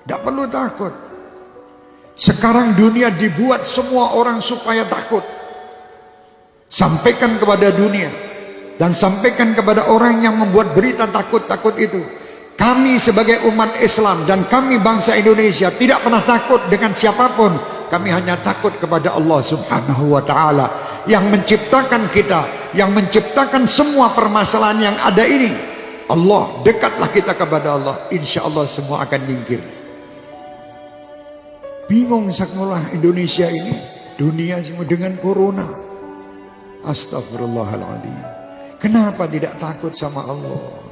Tidak perlu takut. Sekarang dunia dibuat semua orang supaya takut. Sampaikan kepada dunia dan sampaikan kepada orang yang membuat berita takut-takut itu. Kami sebagai umat Islam dan kami bangsa Indonesia tidak pernah takut dengan siapapun. Kami hanya takut kepada Allah Subhanahu wa ta'ala yang menciptakan kita, yang menciptakan semua permasalahan yang ada ini. Allah, dekatlah kita kepada Allah, insya Allah semua akan nyingkir. Bingung sekolah Indonesia ini, dunia semua dengan corona. Astagfirullahaladzim. Kenapa tidak takut sama Allah?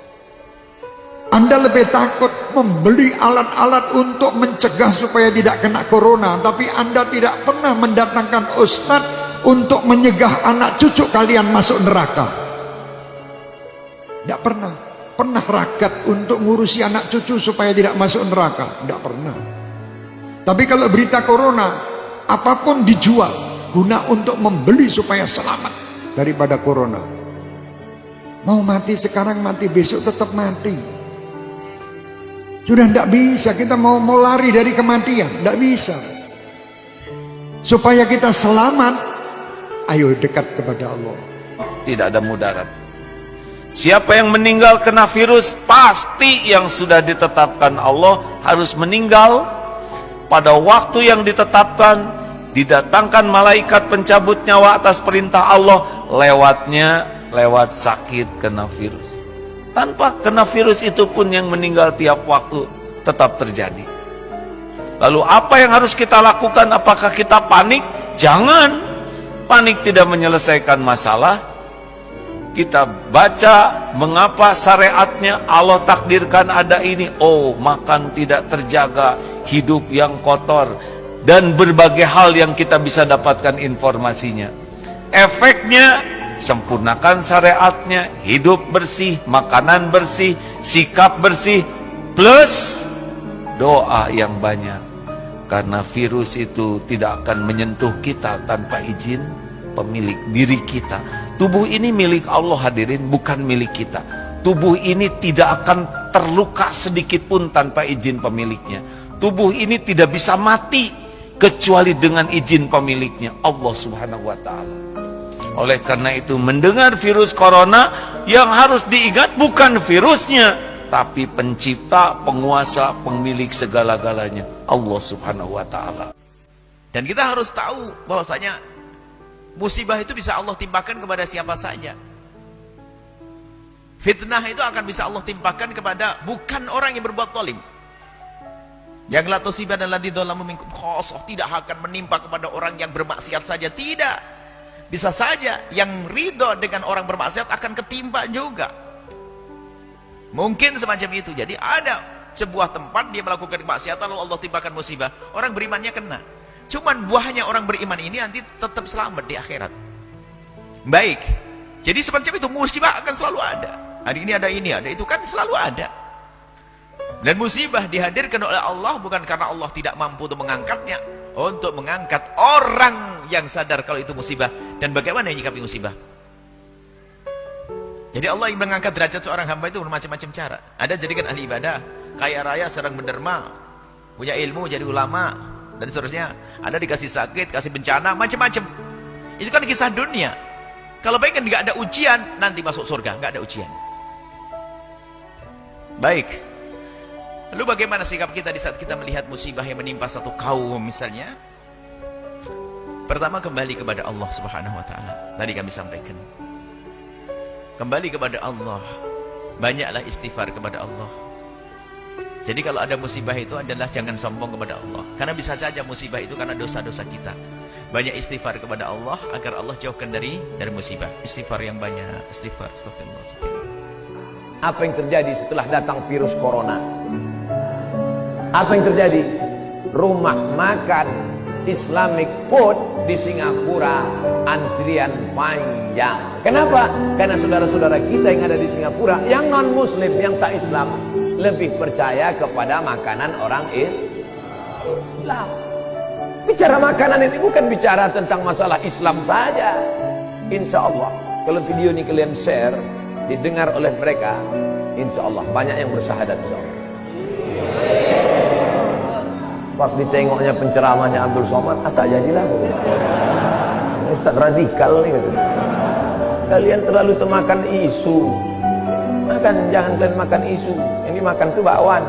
Anda lebih takut membeli alat-alat untuk mencegah supaya tidak kena corona, tapi Anda tidak pernah mendatangkan ustadz untuk menyegah anak cucu kalian masuk neraka. Tidak pernah. Pernah ragat untuk ngurusi anak cucu supaya tidak masuk neraka? Tidak pernah. Tapi kalau berita corona, apapun dijual guna untuk membeli supaya selamat daripada corona. Mau mati sekarang, mati besok tetap mati. Sudah tidak bisa, kita mau lari dari kematian, tidak bisa. Supaya kita selamat, ayo dekat kepada Allah. Tidak ada mudarat. Siapa yang meninggal kena virus, pasti yang sudah ditetapkan Allah harus meninggal pada waktu yang ditetapkan. Didatangkan malaikat pencabut nyawa atas perintah Allah, lewat sakit kena virus. Tanpa kena virus itu pun yang meninggal tiap waktu tetap terjadi. Lalu apa yang harus kita lakukan? Apakah kita panik? Jangan. Panik tidak menyelesaikan masalah. Kita baca mengapa syariatnya Allah takdirkan ada ini. Oh, makan tidak terjaga, hidup yang kotor, dan berbagai hal yang kita bisa dapatkan informasinya. Efeknya, sempurnakan syariatnya, hidup bersih, makanan bersih, sikap bersih, plus doa yang banyak. Karena virus itu tidak akan menyentuh kita tanpa izin pemilik diri kita. Tubuh ini milik Allah hadirin, bukan milik kita. Tubuh ini tidak akan terluka sedikit pun tanpa izin pemiliknya. Tubuh ini tidak bisa mati kecuali dengan izin pemiliknya, Allah Subhanahu wa ta'ala. Oleh karena itu, mendengar virus corona, yang harus diingat bukan virusnya, tapi pencipta, penguasa, pemilik segala-galanya, Allah Subhanahu wa ta'ala. Dan kita harus tahu bahwasanya musibah itu bisa Allah timpakan kepada siapa saja. Fitnah itu akan bisa Allah timpakan kepada bukan orang yang berbuat zalim. Yang la tusiban alladziina dzalamu minkum khassah, tidak akan menimpa kepada orang yang bermaksiat saja, tidak. Bisa saja yang ridho dengan orang bermaksiat akan ketimpa juga. Mungkin semacam itu. Jadi ada sebuah tempat dia melakukan kemaksiatan lalu Allah timpakan musibah. Orang berimannya kena. Cuman buahnya orang beriman ini nanti tetap selamat di akhirat. Baik. Jadi semacam itu, musibah akan selalu ada. Hari ini ada ini, ada itu, kan selalu ada. Dan musibah dihadirkan oleh Allah bukan karena Allah tidak mampu untuk mengangkatnya, untuk mengangkat orang yang sadar kalau itu musibah dan bagaimana menyikapi musibah. Jadi Allah yang mengangkat derajat seorang hamba itu bermacam-macam cara. Ada jadikan ahli ibadah, kaya raya, sedang menderma, punya ilmu, jadi ulama, dan seterusnya. Ada dikasih sakit, kasih bencana, macam-macam. Itu kan kisah dunia. Kalau pengen nggak ada ujian, nanti masuk surga, nggak ada ujian. Baik. Lalu bagaimana sikap kita di saat kita melihat musibah yang menimpa satu kaum misalnya? Pertama, kembali kepada Allah Subhanahu wa ta'ala. Tadi kami sampaikan. Kembali kepada Allah. Banyaklah istighfar kepada Allah. Jadi kalau ada musibah itu adalah jangan sombong kepada Allah. Karena bisa saja musibah itu karena dosa-dosa kita. Banyak istighfar kepada Allah agar Allah jauhkan dari musibah. Istighfar yang banyak. Istighfar. Astagfirullah. Apa yang terjadi setelah datang virus corona? Apa yang terjadi? Rumah makan Islamic food di Singapura antrian panjang. Kenapa? Karena saudara-saudara kita yang ada di Singapura, yang non muslim, yang tak Islam, lebih percaya kepada makanan orang Islam. Bicara makanan ini bukan bicara tentang masalah Islam saja. Insya Allah kalau video ini kalian share, didengar oleh mereka, insya Allah banyak yang bersyahadat, insya Allah. Pas ditengoknya penceramahnya Abdul Somad, tak jadilah. Ustaz radikal nih. Kalian terlalu termakan isu. Jangan kalian makan isu. Yang dimakan itu bakwan.